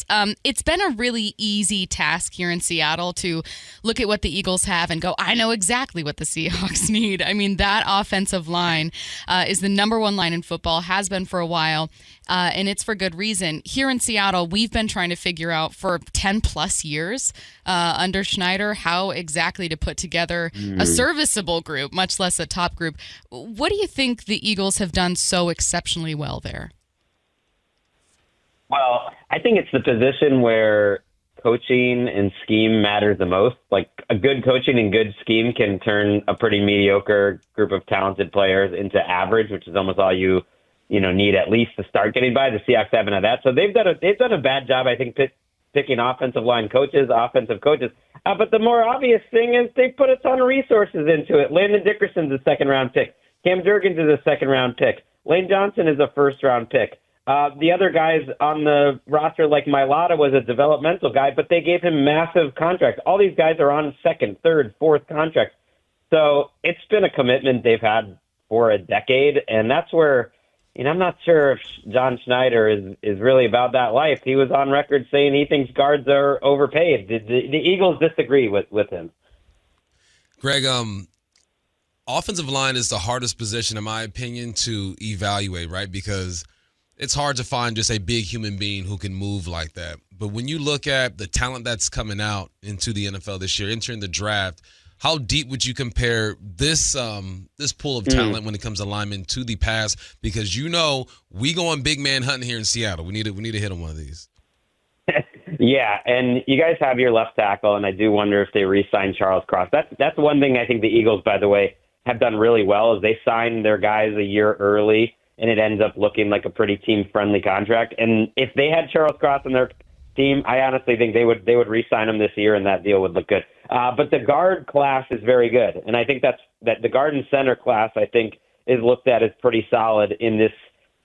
It's been a really easy task here in Seattle to look at what the Eagles have and go, I know exactly what the Seahawks need. I mean, that offensive line is the number one line in football, has been for a while, and it's for good reason. Here in Seattle, we've been trying to figure out for 10 plus years under Schneider how exactly to put together a serviceable group, much less a top group. What do you think the Eagles have done so exceptionally well there? Well, I think it's the position where coaching and scheme matters the most. Like, a good coaching and good scheme can turn a pretty mediocre group of talented players into average, which is almost all you need at least to start getting by. The Seahawks haven't had that, so they've done a bad job, I think, picking offensive line coaches, offensive coaches. But the more obvious thing is they put a ton of resources into it. Landon Dickerson's a second-round pick. Cam Jurgens is a second-round pick. Lane Johnson is a first-round pick. The other guys on the roster, like Mailata, was a developmental guy, but they gave him massive contracts. All these guys are on second, third, fourth contracts. So it's been a commitment they've had for a decade, and that's where, I'm not sure if John Schneider is really about that life. He was on record saying he thinks guards are overpaid. The Eagles disagree with him. Greg, offensive line is the hardest position, in my opinion, to evaluate, right? Because it's hard to find just a big human being who can move like that. But when you look at the talent that's coming out into the NFL this year, entering the draft, how deep would you compare this pool of talent when it comes to linemen to the past? Because we go on big man hunting here in Seattle. We need to hit on one of these. Yeah, and you guys have your left tackle, and I do wonder if they re-sign Charles Cross. That's one thing I think the Eagles, by the way, have done really well is they sign their guys a year early, and it ends up looking like a pretty team-friendly contract. And if they had Charles Cross on their team, I honestly think they would re-sign him this year, and that deal would look good. But the guard class is very good, and I think that the guard and center class, I think, is looked at as pretty solid in this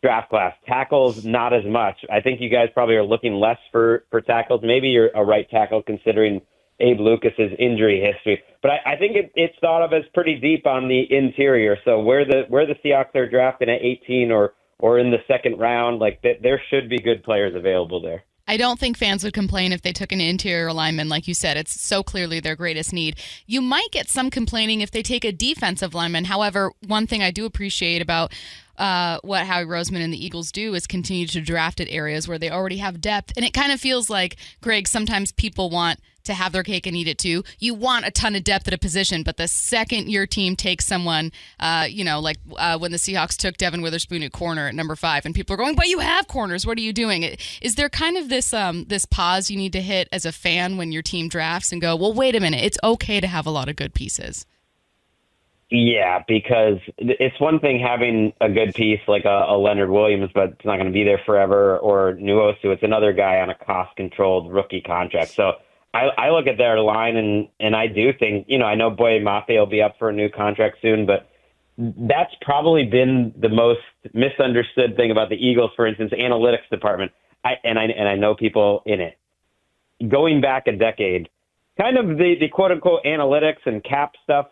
draft class. Tackles, not as much. I think you guys probably are looking less for tackles. Maybe you're a right tackle considering Abe Lucas's injury history. But I think it's thought of as pretty deep on the interior. So where the Seahawks are drafting at 18 or in the second round, like there should be good players available there. I don't think fans would complain if they took an interior lineman. Like you said, it's so clearly their greatest need. You might get some complaining if they take a defensive lineman. However, one thing I do appreciate about what Howie Roseman and the Eagles do is continue to draft at areas where they already have depth. And it kind of feels like, Greg, sometimes people want to have their cake and eat it too. You want a ton of depth at a position, but the second your team takes someone, like when the Seahawks took Devin Witherspoon at corner at number 5, and people are going, but you have corners, what are you doing? Is there kind of this pause you need to hit as a fan when your team drafts and go, well, wait a minute, it's okay to have a lot of good pieces? Yeah, because it's one thing having a good piece like a Leonard Williams, but it's not going to be there forever, or Nuosu. It's another guy on a cost-controlled rookie contract. So I look at their line, and I do think, I know Boye Mafe will be up for a new contract soon, but that's probably been the most misunderstood thing about the Eagles, for instance, analytics department. I know people in it. Going back a decade, kind of the quote-unquote analytics and cap stuff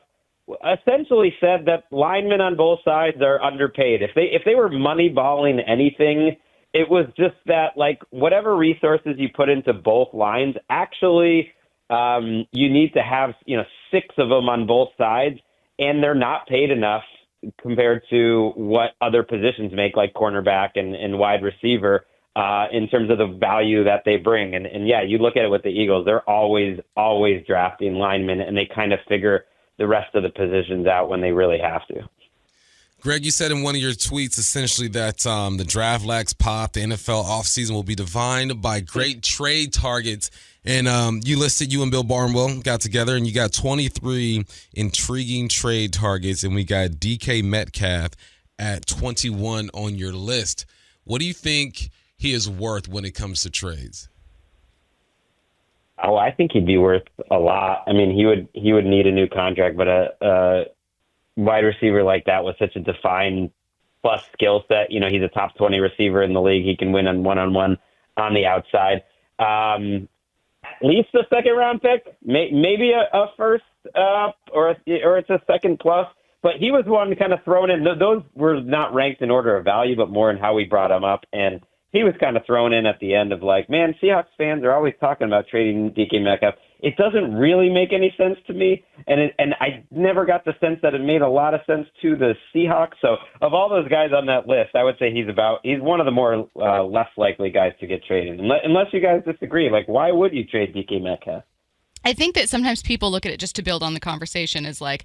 essentially said that linemen on both sides are underpaid. If they were money-balling anything, it was just that, like, whatever resources you put into both lines, actually you need to have 6 of them on both sides, and they're not paid enough compared to what other positions make, like cornerback and wide receiver, in terms of the value that they bring. And yeah, you look at it with the Eagles, they're always drafting linemen, and they kind of figure the rest of the positions out when they really have to. Greg, you said in one of your tweets essentially that the draft lacks pop. The NFL offseason will be defined by great trade targets. And you and Bill Barnwell got together, and you got 23 intriguing trade targets, and we got DK Metcalf at 21 on your list. What do you think he is worth when it comes to trades? Oh, I think he'd be worth a lot. I mean, he would need a new contract, but a wide receiver like that with such a defined plus skill set, he's a top 20 receiver in the league. He can win on one-on-one on the outside. At least a second-round pick, maybe a first or it's a second plus. But he was one kind of thrown in. Those were not ranked in order of value, but more in how we brought him up. And he was kind of thrown in at the end of like, man, Seahawks fans are always talking about trading DK Metcalf. It doesn't really make any sense to me, and I never got the sense that it made a lot of sense to the Seahawks. So of all those guys on that list, I would say he's one of the more less likely guys to get traded. Unless you guys disagree, like why would you trade DK Metcalf? I think that sometimes people look at it just to build on the conversation as like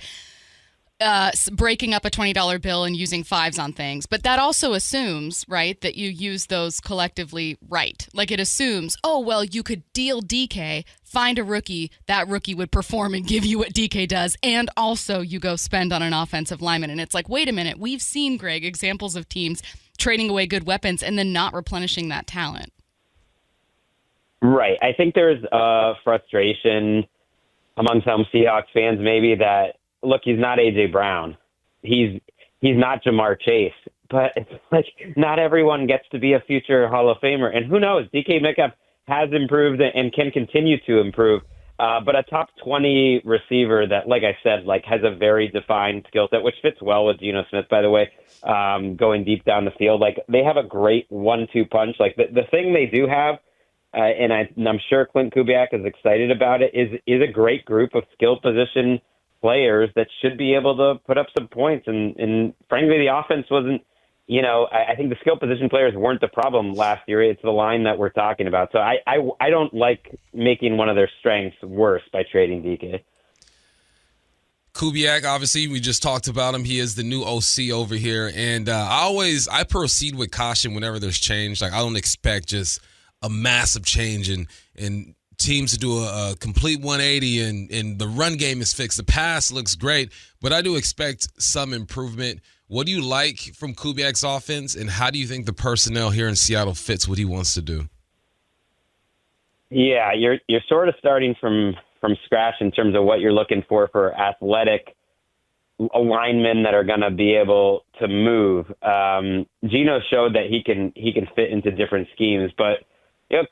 breaking up a $20 bill and using fives on things. But that also assumes, right, that you use those collectively right. Like it assumes, oh, well, you could deal DK, find a rookie, that rookie would perform and give you what DK does, and also you go spend on an offensive lineman. And it's like, wait a minute, we've seen, Greg, examples of teams trading away good weapons and then not replenishing that talent. Right. I think there's frustration among some Seahawks fans maybe that, look, he's not A.J. Brown. He's not Jamar Chase. But it's like not everyone gets to be a future Hall of Famer. And who knows? DK Metcalf has improved and can continue to improve. But a top 20 receiver that, like I said, like has a very defined skill set, which fits well with Geno Smith, by the way, going deep down the field. Like they have a great 1-2 punch. Like the thing they do have, and I'm sure Clint Kubiak is excited about it, is a great group of skill position players that should be able to put up some points. And frankly, the offense wasn't, I think the skill position players weren't the problem last year. It's the line that we're talking about. So I don't like making one of their strengths worse by trading DK. Kubiak, obviously, we just talked about him. He is the new OC over here. And I proceed with caution whenever there's change. Like I don't expect just a massive change and teams to do a complete 180 and the run game is fixed. The pass looks great, but I do expect some improvement. What do you like from Kubiak's offense, and how do you think the personnel here in Seattle fits what he wants to do? Yeah, you're sort of starting from scratch in terms of what you're looking for athletic linemen that are going to be able to move. Geno showed that he can fit into different schemes, but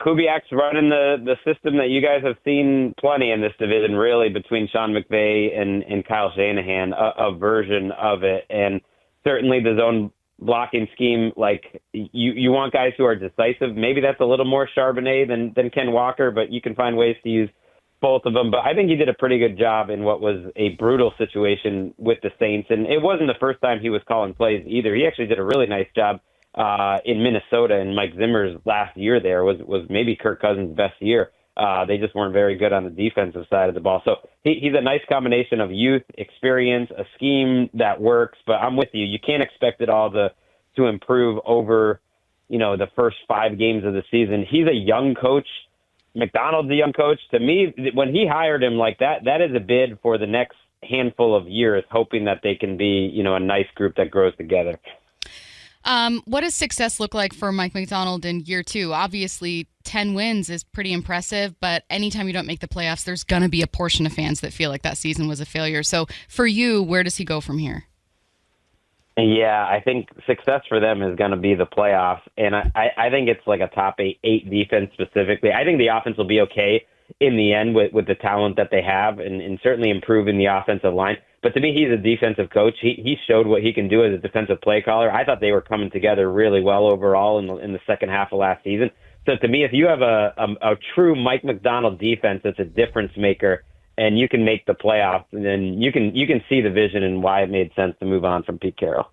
Kubiak's running the system that you guys have seen plenty in this division, really, between Sean McVay and Kyle Shanahan, a version of it. And certainly the zone blocking scheme, like you want guys who are decisive. Maybe that's a little more Charbonnet than Ken Walker, but you can find ways to use both of them. But I think he did a pretty good job in what was a brutal situation with the Saints. And it wasn't the first time he was calling plays either. He actually did a really nice job in Minnesota, and Mike Zimmer's last year there was maybe Kirk Cousins' best year. They just weren't very good on the defensive side of the ball. So he's a nice combination of youth, experience, a scheme that works. But I'm with you. You can't expect it all to improve over, the first 5 games of the season. He's a young coach. Macdonald's a young coach. To me, when he hired him like that is a bid for the next handful of years, hoping that they can be, a nice group that grows together. What does success look like for Mike Macdonald in year 2? Obviously, 10 wins is pretty impressive, but anytime you don't make the playoffs, there's going to be a portion of fans that feel like that season was a failure. So for you, where does he go from here? Yeah, I think success for them is going to be the playoffs, and I think it's like a top 8 defense specifically. I think the offense will be okay in the end with the talent that they have and certainly improving the offensive line. But to me, he's a defensive coach. He showed what he can do as a defensive play caller. I thought they were coming together really well overall in the second half of last season. So to me, if you have a true Mike Macdonald defense that's a difference maker and you can make the playoffs, then you can see the vision and why it made sense to move on from Pete Carroll.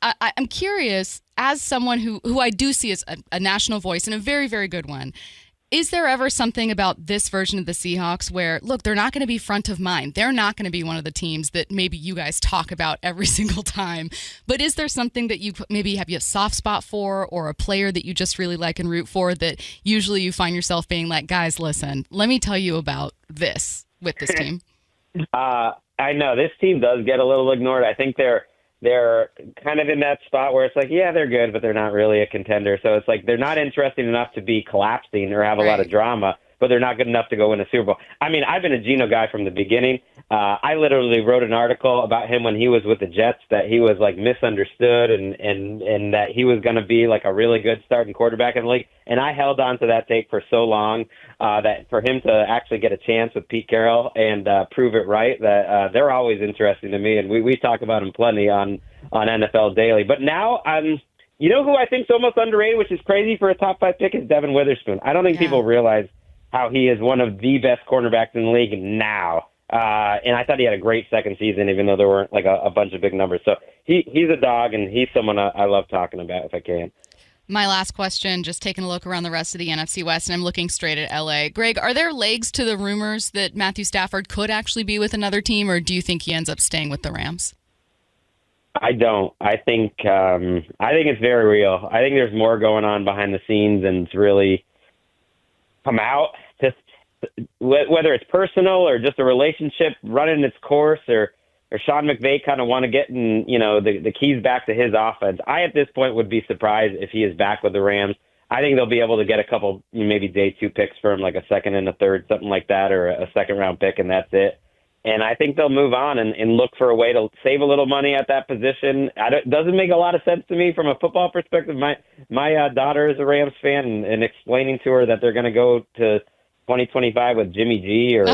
I'm curious, as someone who I do see as a national voice and a very, very good one, is there ever something about this version of the Seahawks where, look, they're not going to be front of mind. They're not going to be one of the teams that maybe you guys talk about every single time. But is there something that you maybe have a soft spot for, or a player that you just really like and root for, that usually you find yourself being like, guys, listen, let me tell you about this with this team? I know this team does get a little ignored. I think they're kind of in that spot where it's like, yeah, they're good, but they're not really a contender. So it's like they're not interesting enough to be collapsing or have a lot of drama, but they're not good enough to go win a Super Bowl. I mean, I've been a Geno guy from the beginning. I literally wrote an article about him when he was with the Jets, that he was like misunderstood and that he was going to be like a really good starting quarterback in the league. And I held on to that take for so long that for him to actually get a chance with Pete Carroll and prove it right, that they're always interesting to me. And we talk about him plenty on NFL Daily. But now You know who I think is almost underrated, which is crazy for a top 5 pick, is Devin Witherspoon. I don't think people realize how he is one of the best cornerbacks in the league now. And I thought he had a great second season, even though there weren't like a bunch of big numbers. So he's a dog, and he's someone I love talking about if I can. My last question, just taking a look around the rest of the NFC West, and I'm looking straight at LA. Greg, are there legs to the rumors that Matthew Stafford could actually be with another team, or do you think he ends up staying with the Rams? I don't. I think it's very real. I think there's more going on behind the scenes, and it's really come out. Just whether it's personal or just a relationship running its course, or Sean McVay kind of want to get the keys back to his offense. I at this point would be surprised if he is back with the Rams. I think they'll be able to get a couple maybe day 2 picks for him, like a second and a third, something like that, or a second round pick, and that's it. And I think they'll move on and look for a way to save a little money at that position. It doesn't make a lot of sense to me from a football perspective. My daughter is a Rams fan, and explaining to her that they're going to go to 2025 with Jimmy G or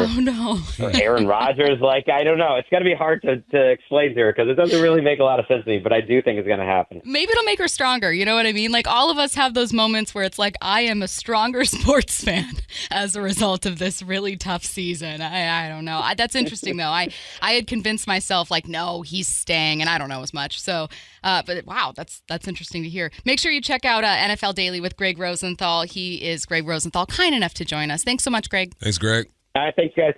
Aaron Rodgers, I don't know. It's going to be hard to explain to her because it doesn't really make a lot of sense to me, but I do think it's going to happen. Maybe it'll make her stronger. You know what I mean? Like, all of us have those moments where it's like, I am a stronger sports fan as a result of this really tough season. I don't know. That's interesting, though. I had convinced myself, no, he's staying, and I don't know as much. So, but wow, that's interesting to hear. Make sure you check out NFL Daily with Gregg Rosenthal. He is Gregg Rosenthal, kind enough to join us. Thanks so much, Greg. Thanks, Greg. All right, thanks, guys.